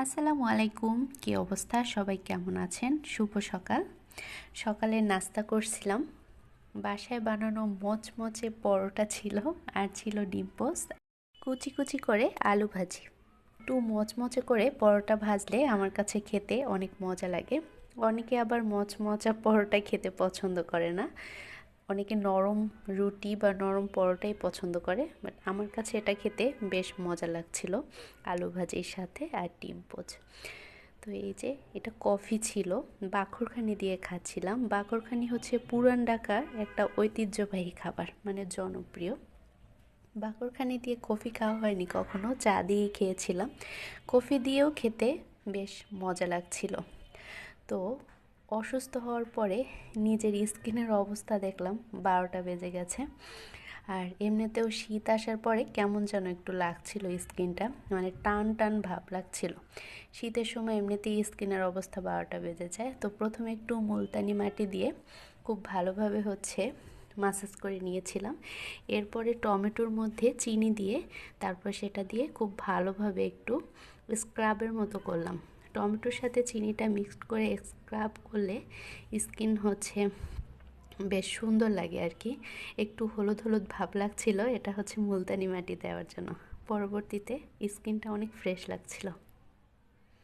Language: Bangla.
আসসালামু আলাইকুম, কি অবস্থা? সবাই কেমন আছেন? শুভ সকাল। সকালে নাস্তা করছিলাম। বাসায় বানানো মচমচে পরোটা ছিল, আর ছিল ডিম পোস্ট, কুচি কুচি করে আলু ভাজি। একটু মচমচে করে পরোটা ভাজলে আমার কাছে খেতে অনেক মজা লাগে। অনেকে আবার মচমচা পরোটা খেতে পছন্দ করে না, অনেকে নরম রুটি বা নরম পরোটাই পছন্দ করে, বাট আমার কাছে এটা খেতে বেশ মজা লাগছিল আলু ভাজির সাথে আর ডিম পোচ। তো এই যে এটা কফি ছিল, বাখরখানি দিয়ে খাচ্ছিলাম। বাখরখানি হচ্ছে পুরান ঢাকার একটা ঐতিহ্যবাহী খাবার, মানে জনপ্রিয়। বাকরখানি দিয়ে কফি খাওয়া হয়নি কখনো, চা দিয়েই খেয়েছিলাম। কফি দিয়েও খেতে বেশ মজা লাগছিল। তো অসুস্থ হওয়ার পরে নিজের স্কিনের অবস্থা দেখলাম, 12টা বেজে গেছে। আর এমনিতেও শীত আসার পরে কেমন যেন একটু লাগছিল স্কিনটা, মানে টান টান ভাব লাগছিল। শীতের সময় এমনিতেই স্কিনের অবস্থা 12টা বেজে যায়। তো প্রথমে একটু মুলতানি মাটি দিয়ে খুব ভালোভাবে মাসাজ করে নিয়েছিলাম। এরপরে টমেটোর মধ্যে চিনি দিয়ে তারপর সেটা দিয়ে খুব ভালোভাবে একটু স্ক্রাবের মতো করলাম। টমেটোর সাথে চিনিটা মিক্সড করে স্ক্রাব করলে স্কিন বেশ সুন্দর লাগে আর কি। একটু হলুদ হলুদ ভাব লাগছিল, এটা মুলতানি মাটি দেওয়ার জন্য। পরবর্তীতে স্কিনটা অনেক ফ্রেশ লাগছিল।